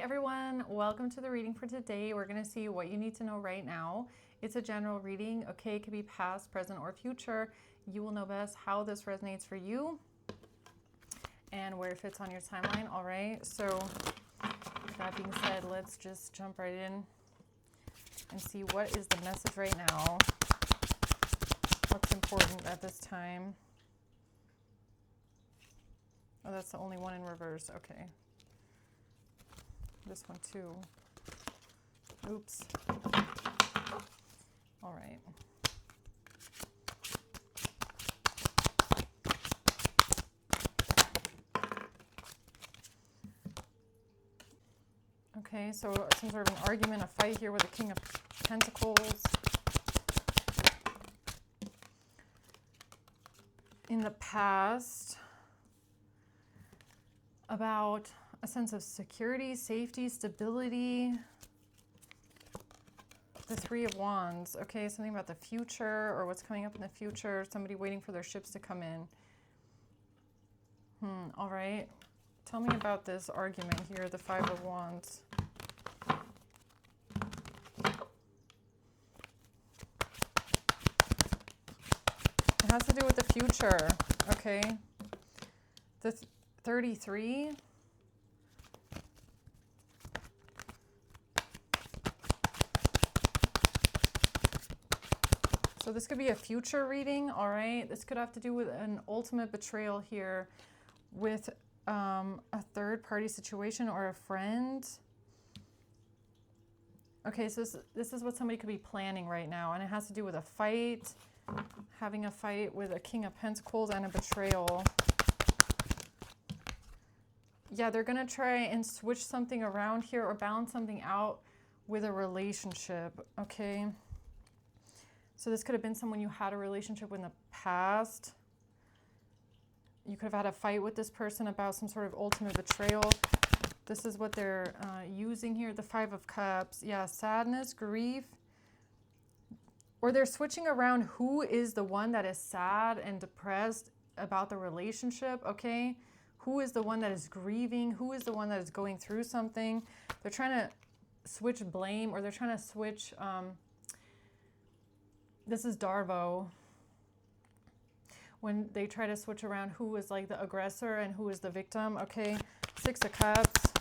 everyone, welcome to the reading for today. We're going to see what you need to know right now. It's a general reading, okay? It could be past, present, or future. You will know best how this resonates for you and where it fits on your timeline, all right? So with that being said, let's just jump right in and see what is the message right now. What's important at this time? Oh, that's the only one in reverse, okay. This one too. Oops. All right. Okay, so some sort of an argument, a fight here with the King of Pentacles. In the past, about a sense of security, safety, stability. The Three of Wands. Okay, something about the future or what's coming up in the future. Somebody waiting for their ships to come in. All right. Tell me about this argument here, the Five of Wands. It has to do with the future, okay? The 33. So this could be a future reading, all right? This could have to do with an ultimate betrayal here with a third-party situation or a friend. Okay, so this is what somebody could be planning right now, and it has to do with a fight, having a fight with a King of Pentacles and a betrayal. Yeah, they're going to try and switch something around here or balance something out with a relationship, okay? So this could have been someone you had a relationship with in the past. You could have had a fight with this person about some sort of ultimate betrayal. This is what they're using here, the Five of Cups. Yeah, sadness, grief. Or they're switching around who is the one that is sad and depressed about the relationship, okay? Who is the one that is grieving? Who is the one that is going through something? They're trying to switch blame, or they're trying to switch... This is Darvo. When they try to switch around who is like the aggressor and who is the victim. Okay, Six of Cups.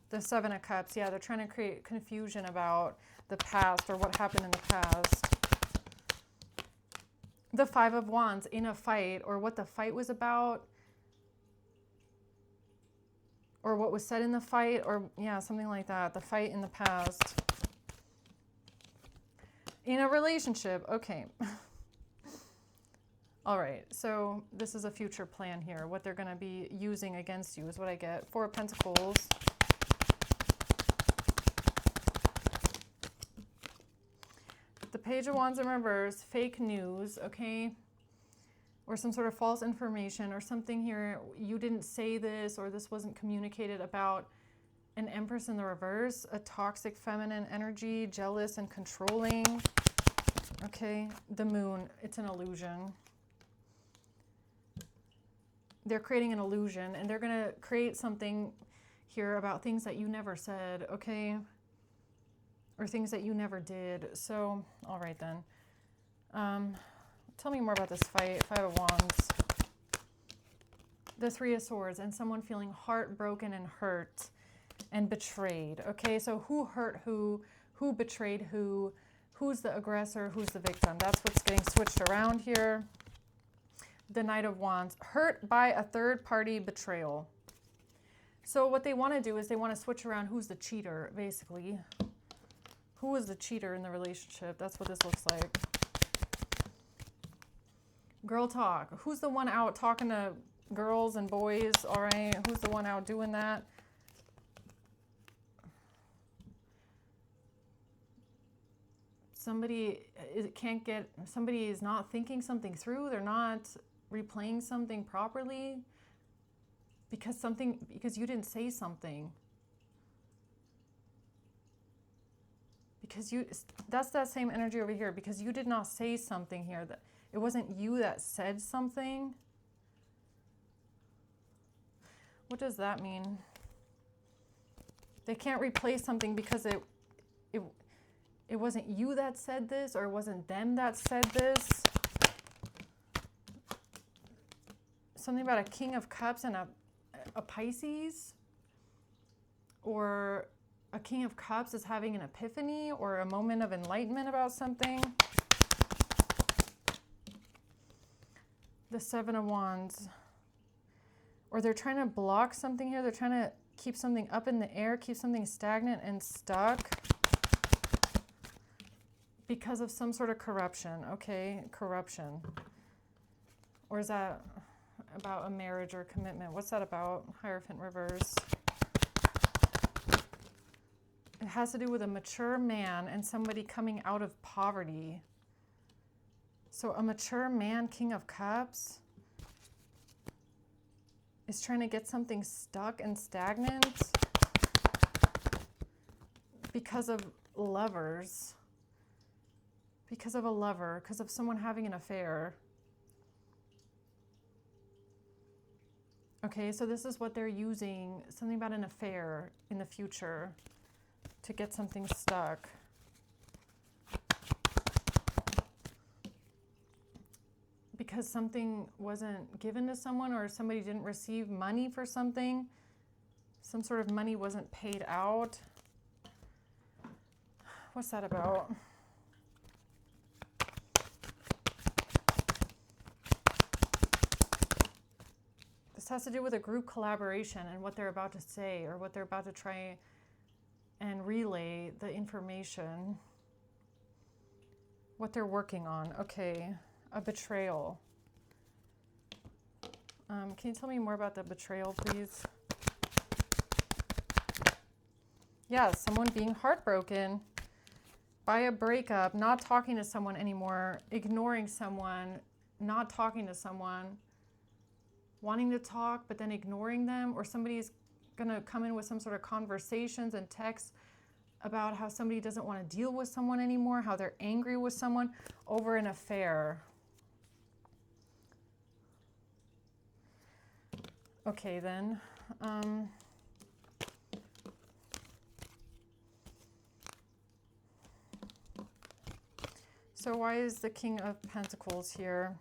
The Seven of Cups. Yeah, they're trying to create confusion about the past or what happened in the past. The Five of Wands in a fight, or what the fight was about, or what was said in the fight, or yeah, something like that. The fight in the past. In a relationship, okay. All right, so this is a future plan here. What they're going to be using against you is what I get. Four of Pentacles. The Page of Wands in reverse, fake news, okay? Or some sort of false information or something here. You didn't say this, or this wasn't communicated about. An Empress in the reverse, a toxic feminine energy, jealous and controlling. Okay, the Moon, it's an illusion. They're creating an illusion, and they're going to create something here about things that you never said, okay? Or things that you never did. So, all right then. Tell me more about this fight. Five of Wands. The Three of Swords, and someone feeling heartbroken and hurt and betrayed. Okay, so who hurt who betrayed who's the aggressor, who's the victim? That's what's getting switched around here. The Knight of Wands, hurt by a third-party betrayal. So what they want to do is they want to switch around who's the cheater, basically. Who is the cheater in the relationship? That's what this looks like. Girl talk. Who's the one out talking to girls and boys, all right? Who's the one out doing that? Somebody is not thinking something through. They're not replaying something properly because you didn't say something. That's that same energy over here, because you did not say something here. That it wasn't you that said something. What does that mean? They can't replace something because it wasn't you that said this, or it wasn't them that said this. Something about a King of Cups and a Pisces, or a King of Cups is having an epiphany or a moment of enlightenment about something. The Seven of Wands. Or they're trying to block something here. They're trying to keep something up in the air, keep something stagnant and stuck because of some sort of corruption. Okay, corruption. Or is that about a marriage or commitment? What's that about? Hierophant reverse. It has to do with a mature man and somebody coming out of poverty. So a mature man, King of Cups, is trying to get something stuck and stagnant because of lovers. Because of a lover, because of someone having an affair. Okay, so this is what they're using, something about an affair in the future to get something stuck. Because something wasn't given to someone, or somebody didn't receive money for something. Some sort of money wasn't paid out. What's that about? This has to do with a group collaboration and what they're about to say, or what they're about to try and relay the information. What they're working on. Okay. A betrayal. Can you tell me more about the betrayal, please? Yeah, someone being heartbroken by a breakup, not talking to someone anymore, ignoring someone, not talking to someone, wanting to talk but then ignoring them, or somebody's going to come in with some sort of conversations and texts about how somebody doesn't want to deal with someone anymore, how they're angry with someone over an affair. Okay, then. So why is the King of Pentacles here?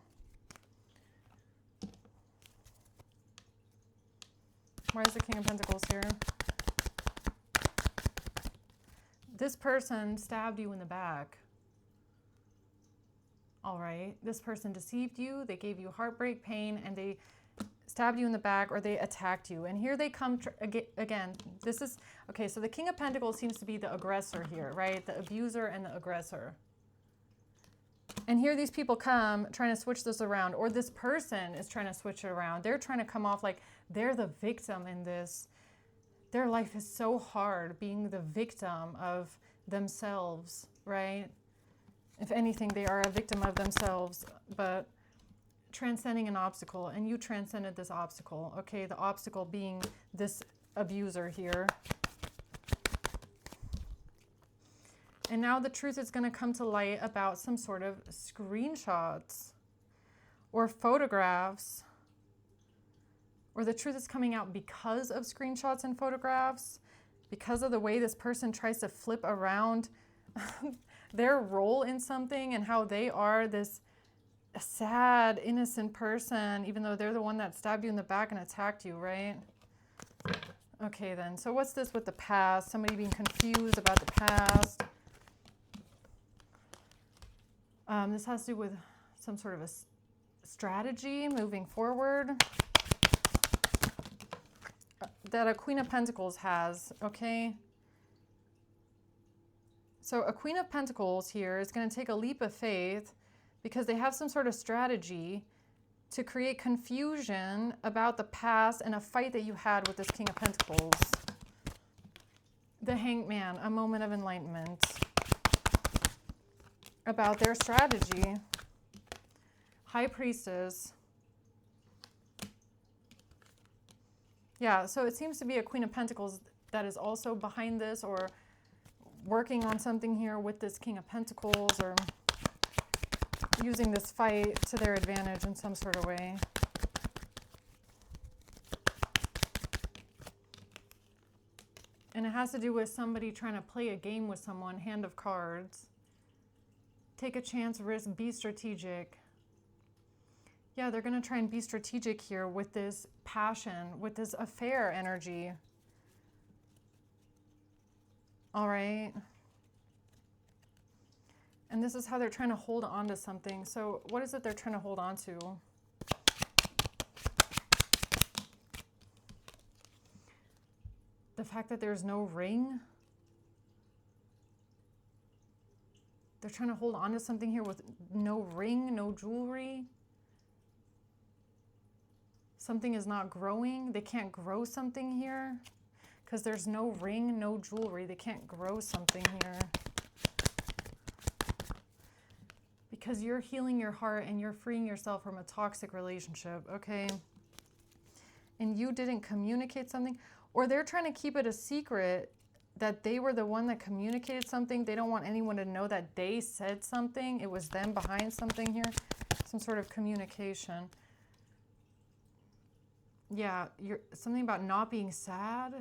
Why is the King of Pentacles here? This person stabbed you in the back. All right. This person deceived you. They gave you heartbreak, pain, and they stabbed you in the back, or they attacked you. And here they come again. This is, okay, so the King of Pentacles seems to be the aggressor here, right? The abuser and the aggressor. And here these people come trying to switch this around, or this person is trying to switch it around. They're trying to come off like they're the victim in this. Their life is so hard being the victim of themselves, right? If anything, they are a victim of themselves, but transcending an obstacle, and you transcended this obstacle. Okay, the obstacle being this abuser here. And now the truth is going to come to light about some sort of screenshots or photographs, or the truth is coming out because of screenshots and photographs, because of the way this person tries to flip around their role in something and how they are this sad, innocent person, even though they're the one that stabbed you in the back and attacked you, right? Okay, then. So what's this with the past? Somebody being confused about the past. This has to do with some sort of a strategy moving forward that a Queen of Pentacles has, okay? So a Queen of Pentacles here is going to take a leap of faith because they have some sort of strategy to create confusion about the past and a fight that you had with this King of Pentacles. The Hanged Man, a moment of enlightenment about their strategy. High Priestess. Yeah, so it seems to be a Queen of Pentacles that is also behind this, or working on something here with this King of Pentacles, or using this fight to their advantage in some sort of way. And it has to do with somebody trying to play a game with someone, hand of cards. Take a chance, risk, be strategic. Yeah, they're going to try and be strategic here with this passion, with this affair energy. All right. And this is how they're trying to hold on to something. So what is it they're trying to hold on to? The fact that there's no ring. They're trying to hold on to something here with no ring, no jewelry. Something is not growing. They can't grow something here because there's no ring, no jewelry. They can't grow something here. Because you're healing your heart and you're freeing yourself from a toxic relationship, okay? And you didn't communicate something, or they're trying to keep it a secret that they were the one that communicated something. They don't want anyone to know that they said something. It was them behind something here. Some sort of communication. Yeah, something about not being sad.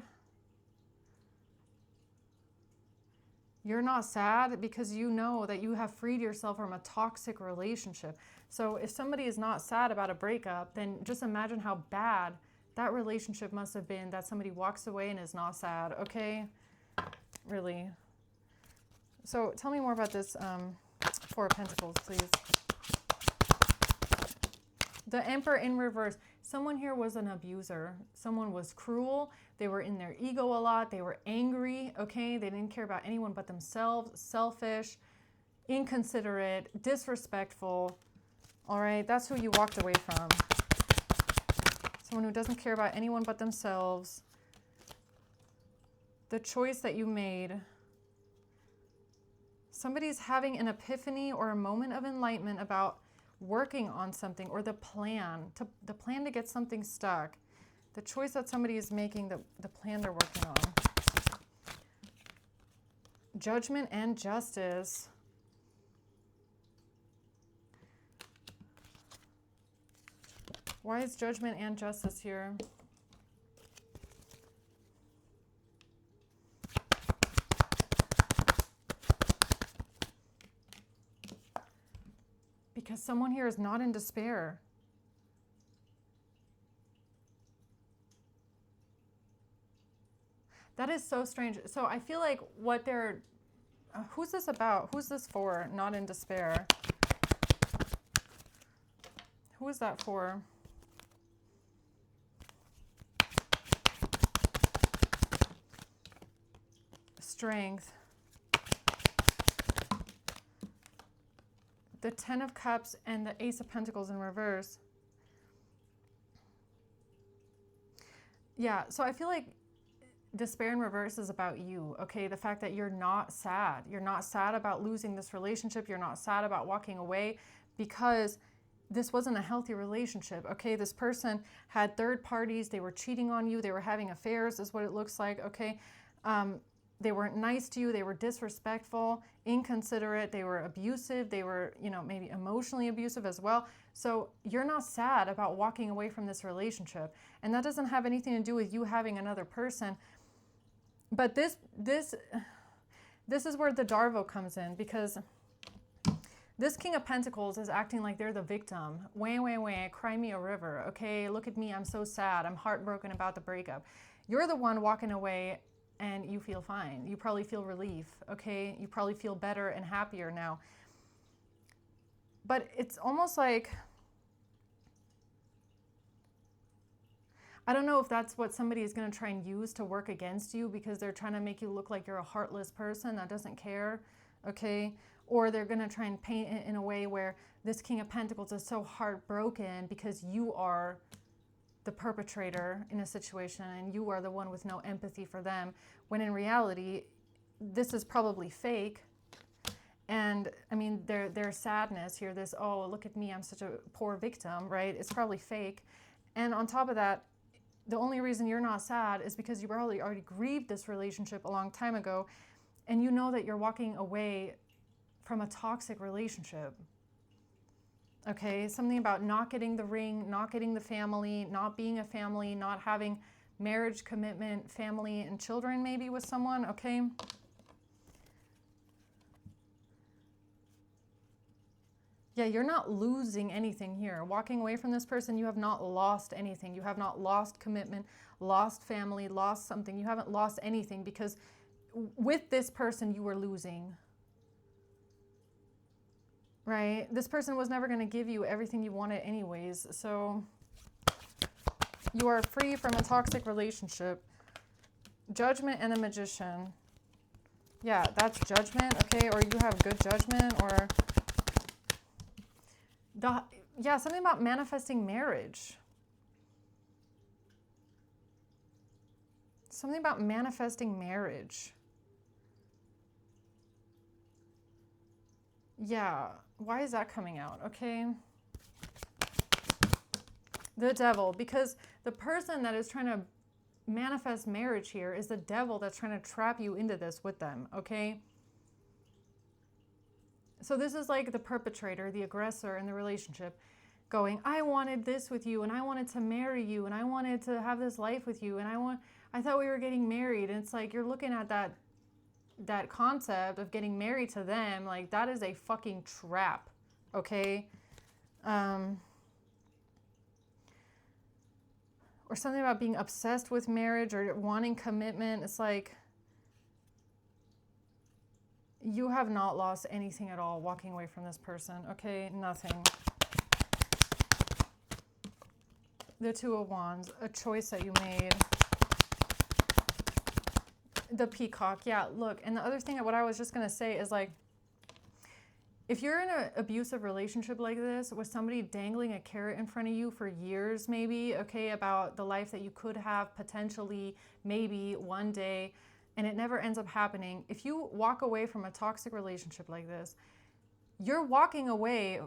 You're not sad because you know that you have freed yourself from a toxic relationship. So if somebody is not sad about a breakup, then just imagine how bad that relationship must have been that somebody walks away and is not sad, okay? Really. So tell me more about this Four of Pentacles, please. The Emperor in reverse. Someone here was an abuser. Someone was cruel. They were in their ego a lot. They were angry, okay? They didn't care about anyone but themselves. Selfish, inconsiderate, disrespectful. All right, that's who you walked away from. Someone who doesn't care about anyone but themselves. The choice that you made. Somebody's having an epiphany or a moment of enlightenment about working on something, or the plan to get something stuck. The choice that somebody is making, the plan they're working on. Judgment and justice. Why is judgment and justice here? Because someone here is not in despair. That is so strange. So I feel like what they're... who's this about? Who's this for? Not in despair. Who is that for? Strength. The Ten of Cups and the Ace of Pentacles in reverse. Yeah, so I feel like despair in reverse is about you, okay? The fact that you're not sad. You're not sad about losing this relationship. You're not sad about walking away because this wasn't a healthy relationship, okay? This person had third parties. They were cheating on you. They were having affairs is what it looks like, okay? They weren't nice to you. They were disrespectful, inconsiderate. They were abusive. They were, maybe emotionally abusive as well. So you're not sad about walking away from this relationship. And that doesn't have anything to do with you having another person. But this is where the Darvo comes in, because this King of Pentacles is acting like they're the victim. Wah, cry me a river. Okay, look at me. I'm so sad. I'm heartbroken about the breakup. You're the one walking away and you feel fine. You probably feel relief, okay? You probably feel better and happier now. But it's almost like, I don't know if that's what somebody is going to try and use to work against you, because they're trying to make you look like you're a heartless person that doesn't care, okay? Or they're going to try and paint it in a way where this King of Pentacles is so heartbroken because you are the perpetrator in a situation and you are the one with no empathy for them, when in reality this is probably fake. And I mean, their sadness here, this, oh, look at me, I'm such a poor victim, right? It's probably fake. And on top of that, the only reason you're not sad is because you probably already grieved this relationship a long time ago, and you know that you're walking away from a toxic relationship. Okay, something about not getting the ring, not getting the family, not being a family, not having marriage, commitment, family, and children maybe with someone, okay? Yeah, you're not losing anything here. Walking away from this person, you have not lost anything. You have not lost commitment, lost family, lost something. You haven't lost anything, because with this person, you were losing. Right? This person was never going to give you everything you wanted anyways. So you are free from a toxic relationship. Judgment and the Magician. Yeah, that's judgment, okay? Or you have good judgment, or yeah, something about manifesting marriage. Something about manifesting marriage. Yeah, why is that coming out? Okay. The Devil, because the person that is trying to manifest marriage here is the devil that's trying to trap you into this with them, okay? So this is like the perpetrator, the aggressor in the relationship going, I wanted this with you, and I wanted to marry you, and I wanted to have this life with you, and I thought we were getting married. And it's like, you're looking at that concept of getting married to them, like that is a fucking trap, okay? Or something about being obsessed with marriage or wanting commitment. It's like, you have not lost anything at all walking away from this person, okay? Nothing. The Two of Wands, a choice that you made. The Peacock, yeah, look. And the other thing, what I was just going to say is like, if you're in an abusive relationship like this with somebody dangling a carrot in front of you for years maybe, okay, about the life that you could have potentially, maybe one day, and it never ends up happening, if you walk away from a toxic relationship like this, you're walking away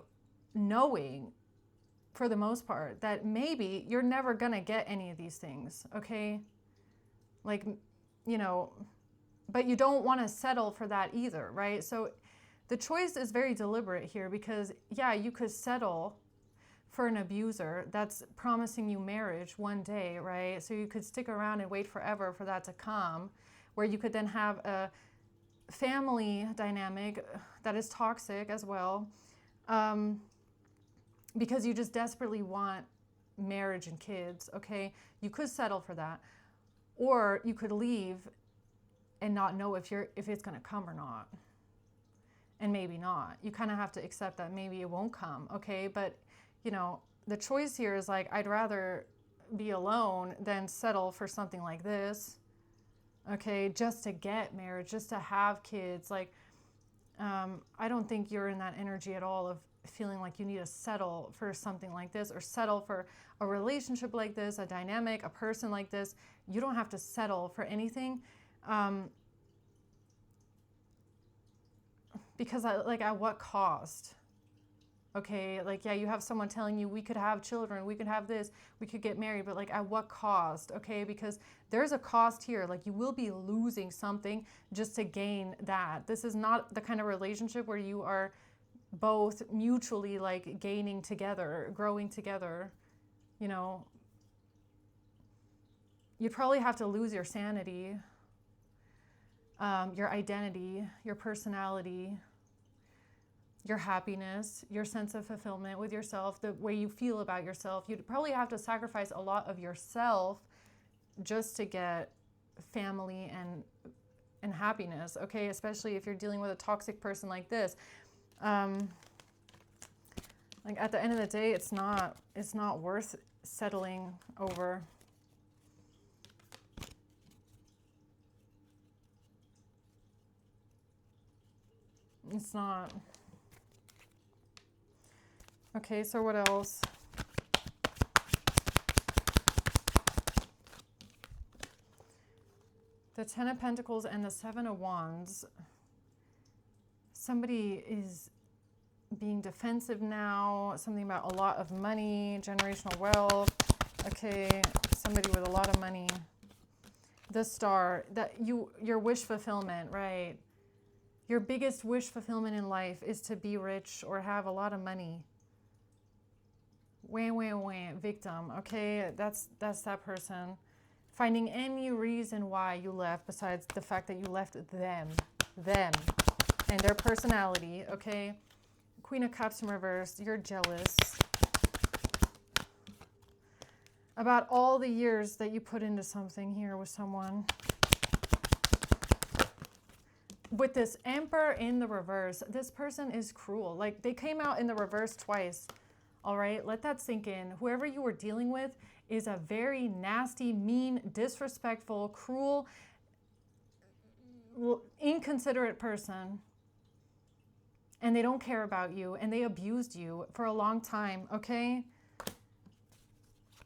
knowing, for the most part, that maybe you're never going to get any of these things, okay? Like, you know, but you don't want to settle for that either, right? So the choice is very deliberate here, because, yeah, you could settle for an abuser that's promising you marriage one day, right? So you could stick around and wait forever for that to come, where you could then have a family dynamic that is toxic as well, because you just desperately want marriage and kids, okay? You could settle for that. Or you could leave and not know if it's going to come or not. And maybe not. You kind of have to accept that maybe it won't come, okay? But, you know, the choice here is like, I'd rather be alone than settle for something like this, okay? Just to get marriage, just to have kids. Like, I don't think you're in that energy at all of feeling like you need to settle for something like this, or settle for a relationship like this, a dynamic, a person like this. You don't have to settle for anything. Because like, at what cost? Okay, like, yeah, you have someone telling you we could have children, we could have this, we could get married, but like, at what cost? Okay, because there's a cost here. Like, you will be losing something just to gain that. This is not the kind of relationship where you are both mutually like gaining together, growing together. You know, you'd probably have to lose your sanity, your identity, your personality, your happiness, your sense of fulfillment with yourself, the way you feel about yourself. You'd probably have to sacrifice a lot of yourself just to get family and happiness, okay? Especially if you're dealing with a toxic person like this. Like, at the end of the day, it's not worth settling over. It's not. Okay, so what else? The Ten of Pentacles and the Seven of Wands. Somebody is being defensive now. Something about a lot of money, generational wealth. Okay, somebody with a lot of money. The Star, that your wish fulfillment, right? Your biggest wish fulfillment in life is to be rich or have a lot of money. Wham, wham, wham, victim, okay? That's that person. Finding any reason why you left besides the fact that you left them, and their personality, okay? Queen of Cups in reverse, you're jealous about all the years that you put into something here with someone. With this Emperor in the reverse, this person is cruel. Like, they came out in the reverse twice, all right? Let that sink in. Whoever you were dealing with is a very nasty, mean, disrespectful, cruel, inconsiderate person. And they don't care about you, and they abused you for a long time, okay?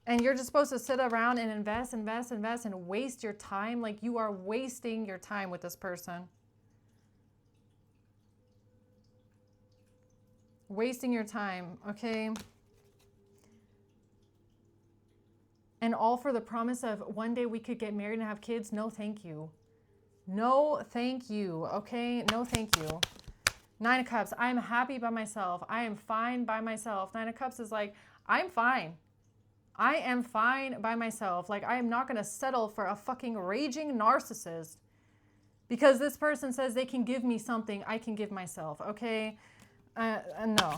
And you're just supposed to sit around and invest, and waste your time. Like, you are wasting your time with this person. Wasting your time, okay? And all for the promise of one day we could get married and have kids. No, thank you. No, thank you, okay? No, thank you. Nine of Cups, I'm happy by myself. I am fine by myself. Nine of Cups is like, I'm fine. I am fine by myself. Like, I am not going to settle for a fucking raging narcissist because this person says they can give me something I can give myself, okay? No.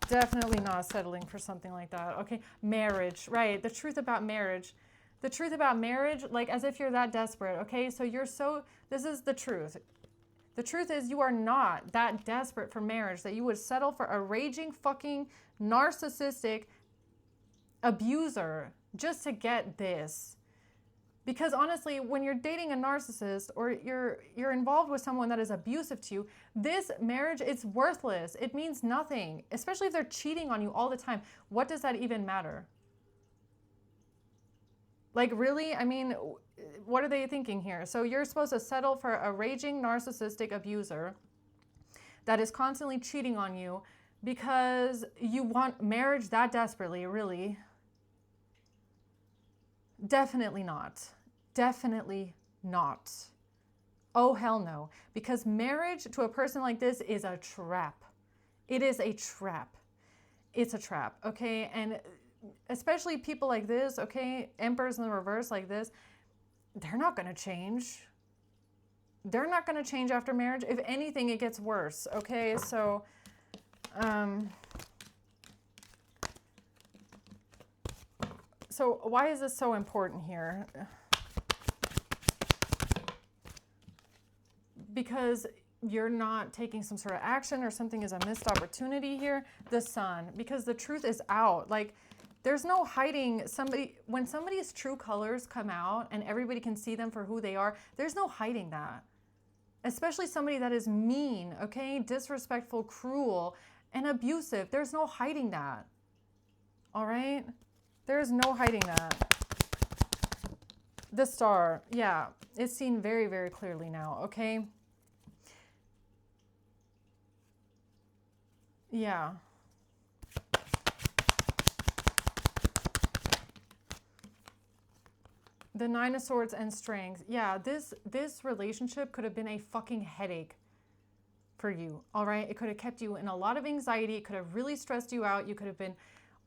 Definitely not settling for something like that, okay? Marriage, right? The truth about marriage. The truth about marriage, like, as if you're that desperate, okay? So this is the truth. The truth is you are not that desperate for marriage that you would settle for a raging fucking narcissistic abuser just to get this. Because honestly, when you're dating a narcissist or you're involved with someone that is abusive to you, this marriage, it's worthless. It means nothing, especially if they're cheating on you all the time. What does that even matter? Like, really? I mean, what are they thinking here? So you're supposed to settle for a raging narcissistic abuser that is constantly cheating on you because you want marriage that desperately, really? Definitely not. Definitely not. Oh, hell no. Because marriage to a person like this is a trap. It is a trap. It's a trap, okay? And especially people like this, okay? Emperors in the reverse like this, they're not going to change. They're not going to change after marriage. If anything, it gets worse, okay? So, so why is this so important here? Because you're not taking some sort of action or something is a missed opportunity here. The Sun, because the truth is out. Like, there's no hiding somebody. When somebody's true colors come out and everybody can see them for who they are, there's no hiding that. Especially somebody that is mean, okay? Disrespectful, cruel, and abusive. There's no hiding that. All right? There's no hiding that. The Star, yeah, it's seen very, very clearly now, okay? Yeah. The Nine of Swords and Strength. Yeah, this relationship could have been a fucking headache for you, all right? It could have kept you in a lot of anxiety. It could have really stressed you out. You could have been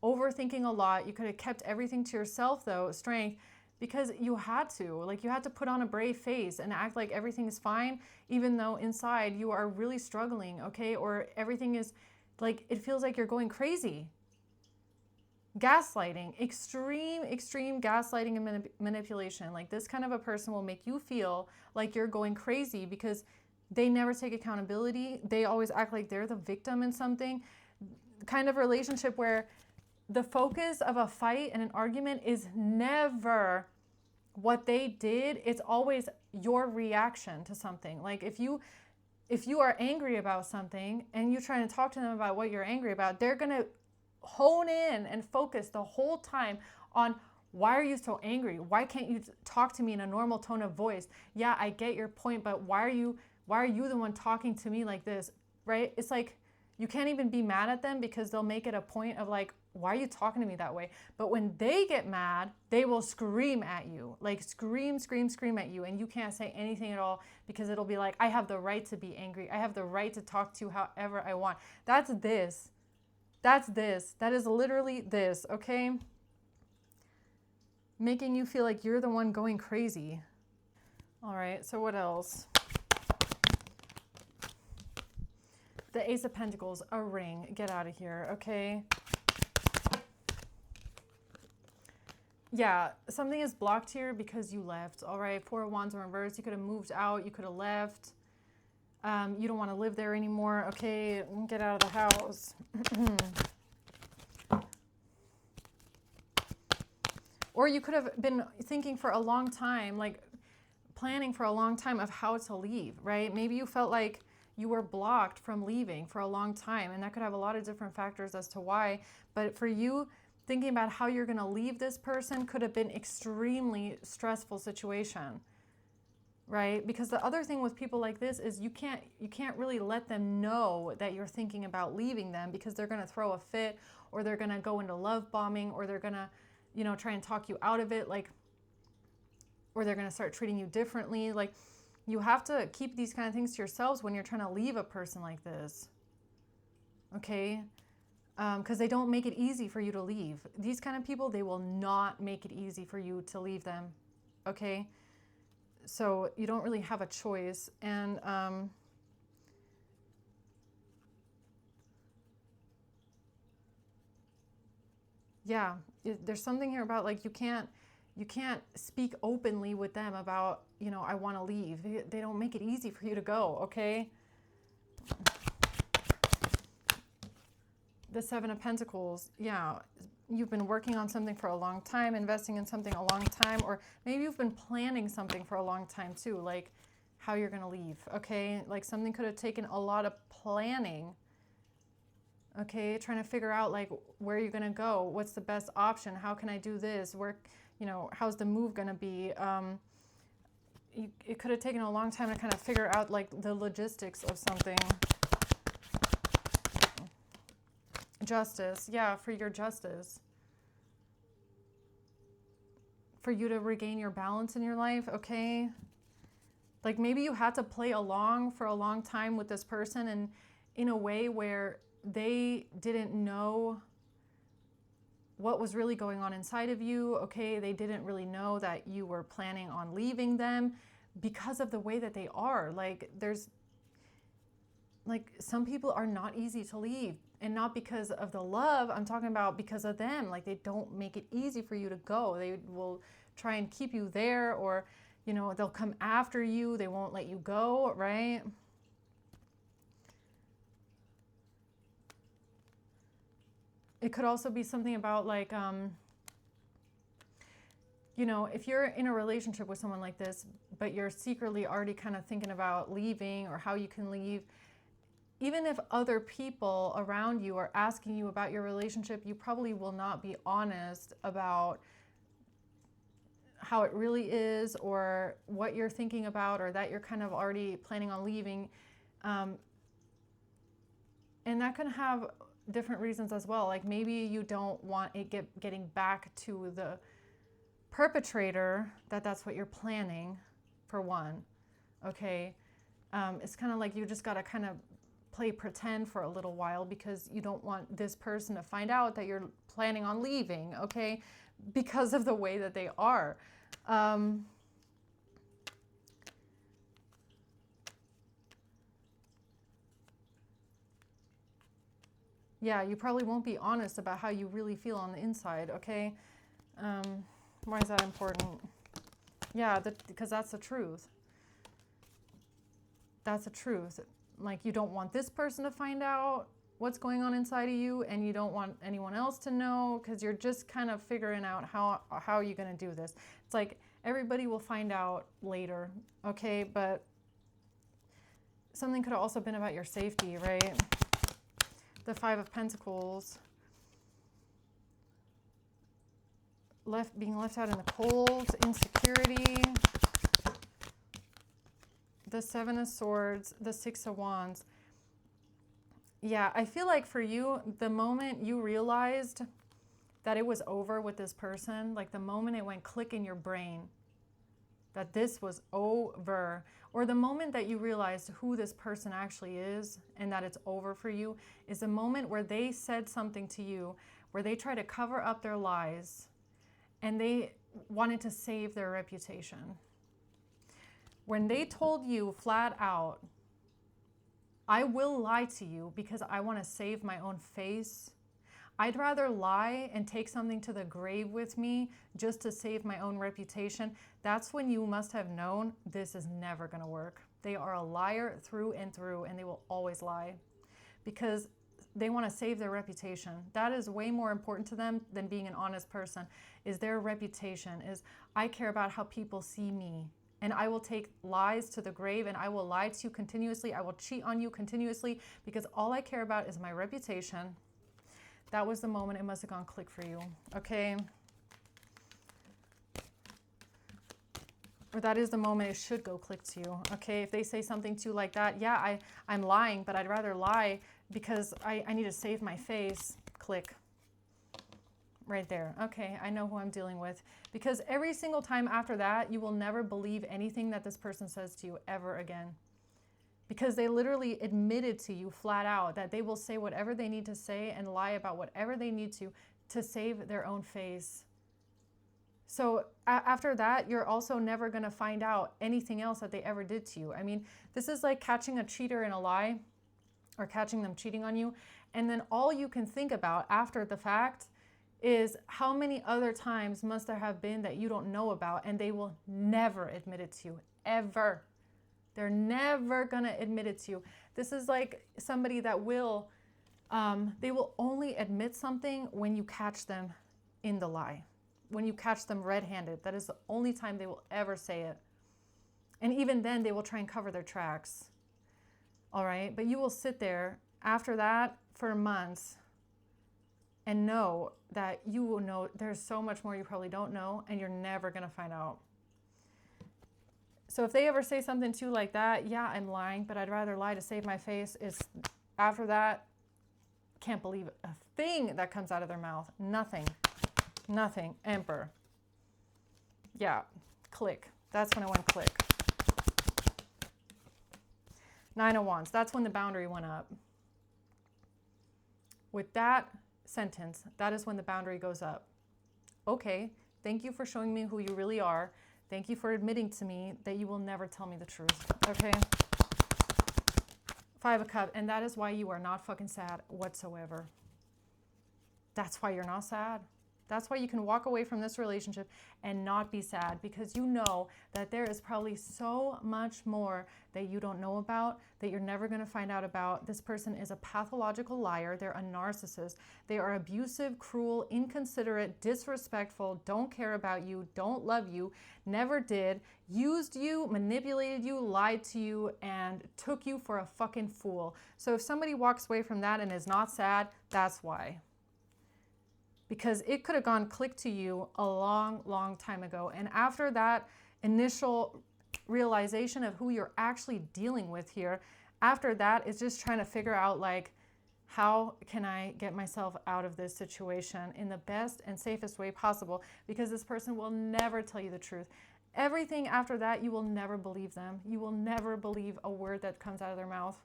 overthinking a lot. You could have kept everything to yourself, though, Strength, because you had to. Like, you had to put on a brave face and act like everything is fine, even though inside you are really struggling, okay? Or everything is, like, it feels like you're going crazy. Gaslighting, extreme gaslighting and manipulation. Like, this kind of a person will make you feel like you're going crazy because they never take accountability. They always act like they're the victim in something. Kind of relationship where the focus of a fight and an argument is never what they did. It's always your reaction to something. Like, if you are angry about something and you're trying to talk to them about what you're angry about, they're going to hone in and focus the whole time on, why are you so angry? Why can't you talk to me in a normal tone of voice? Yeah, I get your point, but why are you the one talking to me like this, right? It's like, you can't even be mad at them because they'll make it a point of like, why are you talking to me that way? But when they get mad, they will scream at you, like scream at you. And you can't say anything at all because it'll be like, I have the right to be angry. I have the right to talk to you however I want. That's this. That's this. That is literally this, okay? making you feel like you're the one going crazy. All right, so what else? The Ace of Pentacles, a ring. Get out of here, okay? Yeah, something is blocked here because you left, all right? Four of Wands in reverse. You could have moved out. You could have left. You don't want to live there anymore, okay? Get out of the house. Or you could have been thinking for a long time, like planning for a long time of how to leave, right? Maybe you felt like you were blocked from leaving for a long time, and that could have a lot of different factors as to why. But for you, thinking about how you're going to leave this person could have been extremely stressful situation, right? Because the other thing with people like this is you can't really let them know that you're thinking about leaving them, because they're going to throw a fit, or they're going to go into love bombing, or they're going to, you know, try and talk you out of it, like, or they're going to start treating you differently. Like, you have to keep these kind of things to yourselves when you're trying to leave a person like this, okay? Because they don't make it easy for you to leave. These kind of people, they will not make it easy for you to leave them, okay? So you don't really have a choice. And yeah, there's something here about, like, you can't speak openly with them about, you know, I want to leave. They don't make it easy for you to go, okay? The Seven of Pentacles, yeah, you've been working on something for a long time, investing in something a long time, or maybe you've been planning something for a long time too, like how you're going to leave, okay? Like, something could have taken a lot of planning, okay? Trying to figure out, like, where you're going to go, what's the best option, how can I do this, where, you know, how's the move going to be? It could have taken a long time to kind of figure out, like, the logistics of something. Justice, yeah, for your justice. For you to regain your balance in your life, okay? Like, maybe you had to play along for a long time with this person, and in a way where they didn't know what was really going on inside of you, okay? They didn't really know that you were planning on leaving them because of the way that they are. Like, there's, like, some people are not easy to leave, and not because of the love. I'm talking about because of them. Like, they don't make it easy for you to go. They will try and keep you there, or, you know, they'll come after you. They won't let you go, right? It could also be something about, like, you know, if you're in a relationship with someone like this, but you're secretly already kind of thinking about leaving or how you can leave, even if other people around you are asking you about your relationship, you probably will not be honest about how it really is, or what you're thinking about, or that you're kind of already planning on leaving. And that can have different reasons as well. Like, maybe you don't want it getting back to the perpetrator, that's what you're planning, for one, okay? It's kind of like you just got to kind of play pretend for a little while, because you don't want this person to find out that you're planning on leaving, okay? Because of the way that they are. Yeah, you probably won't be honest about how you really feel on the inside, okay? Why is that important? Yeah, because that's the truth. That's the truth. Like, you don't want this person to find out what's going on inside of you, and you don't want anyone else to know, because you're just kind of figuring out how you're going to do this. It's like everybody will find out later, okay? But something could have also been about your safety, right? The Five of Pentacles. Being left out in the cold, insecurity. The Seven of Swords, the Six of Wands. Yeah, I feel like for you, the moment you realized that it was over with this person, like the moment it went click in your brain that this was over, or the moment that you realized who this person actually is and that it's over for you, is the moment where they said something to you, where they try to cover up their lies, and they wanted to save their reputation. When they told you flat out, I will lie to you because I want to save my own face. I'd rather lie and take something to the grave with me just to save my own reputation. That's when you must have known this is never going to work. They are a liar through and through, and they will always lie because they want to save their reputation. That is way more important to them than being an honest person, is their reputation, is I care about how people see me. And I will take lies to the grave, and I will lie to you continuously. I will cheat on you continuously because all I care about is my reputation. That was the moment it must have gone click for you, okay? Or that is the moment it should go click to you, okay? If they say something to you like that, yeah, I'm lying, but I'd rather lie because I need to save my face. Click. Right there. Okay, I know who I'm dealing with. Because every single time after that, you will never believe anything that this person says to you ever again. Because they literally admitted to you flat out that they will say whatever they need to say and lie about whatever they need to save their own face. So after that, you're also never going to find out anything else that they ever did to you. I mean, this is like catching a cheater in a lie or catching them cheating on you. And then all you can think about after the fact is how many other times must there have been that you don't know about, and they will never admit it to you, ever. They're never gonna admit it to you. This is like somebody that will, they will only admit something when you catch them in the lie, when you catch them red-handed. That is the only time they will ever say it. And even then, they will try and cover their tracks. All right, but you will sit there after that for months and know that you will know there's so much more you probably don't know, and you're never going to find out. So if they ever say something to you like that, yeah, I'm lying, but I'd rather lie to save my face, is after that, can't believe a thing that comes out of their mouth. Nothing. Nothing. Emperor. Yeah, click. That's when it went click. Nine of Wands. That's when the boundary went up. With that sentence, that is when the boundary goes up. Okay, thank you for showing me who you really are. Thank you for admitting to me that you will never tell me the truth. Okay? Five of Cups, and that is why you are not fucking sad whatsoever. That's why you're not sad. That's why you can walk away from this relationship and not be sad, because you know that there is probably so much more that you don't know about, that you're never going to find out about. This person is a pathological liar. They're a narcissist. They are abusive, cruel, inconsiderate, disrespectful, don't care about you, don't love you, never did, used you, manipulated you, lied to you, and took you for a fucking fool. So if somebody walks away from that and is not sad, that's why. Because it could have gone click to you a long, long time ago. And after that initial realization of who you're actually dealing with here, after that, it's just trying to figure out, like, how can I get myself out of this situation in the best and safest way possible? Because this person will never tell you the truth. Everything after that, you will never believe them. You will never believe a word that comes out of their mouth.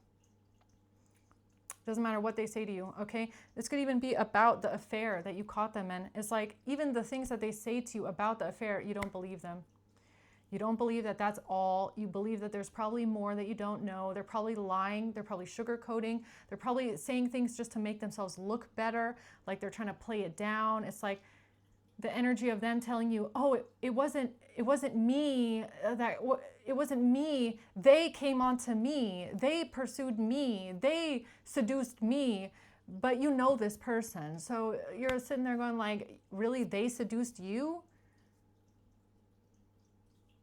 Doesn't matter what they say to you, okay? This could even be about the affair that you caught them in. It's like, even the things that they say to you about the affair, you don't believe them. You don't believe that that's all. You believe that there's probably more that you don't know. They're probably lying. They're probably sugarcoating. They're probably saying things just to make themselves look better, like they're trying to play it down. It's like the energy of them telling you, oh, it wasn't me, it wasn't me, they came onto me, they pursued me, they seduced me, but you know this person. So you're sitting there going like, really, they seduced you?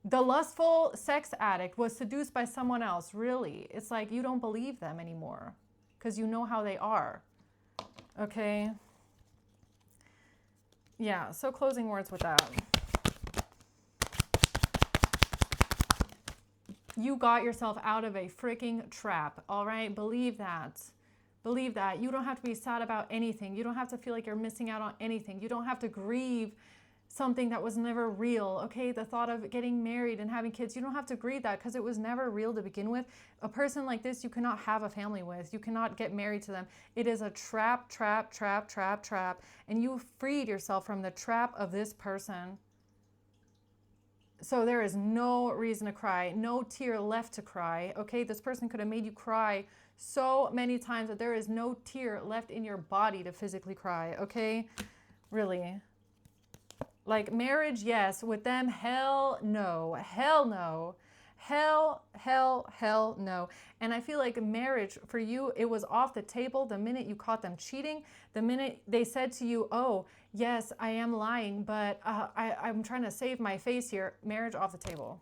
The lustful sex addict was seduced by someone else, really? It's like you don't believe them anymore because you know how they are, okay? Yeah, so closing words with that. You got yourself out of a freaking trap, all right? Believe that. Believe that. You don't have to be sad about anything. You don't have to feel like you're missing out on anything. You don't have to grieve something that was never real, okay? The thought of getting married and having kids, you don't have to grieve that because it was never real to begin with. A person like this, you cannot have a family with. You cannot get married to them. It is a trap, trap, trap, trap, trap. And you freed yourself from the trap of this person. So there is no reason to cry, no tear left to cry, okay? This person could have made you cry so many times that there is no tear left in your body to physically cry, okay? Really. Like marriage, yes. With them, hell no. Hell no. Hell no. And I feel like marriage for you, it was off the table the minute you caught them cheating, the minute they said to you, oh, yes, I am lying, but I'm trying to save my face here. Marriage off the table.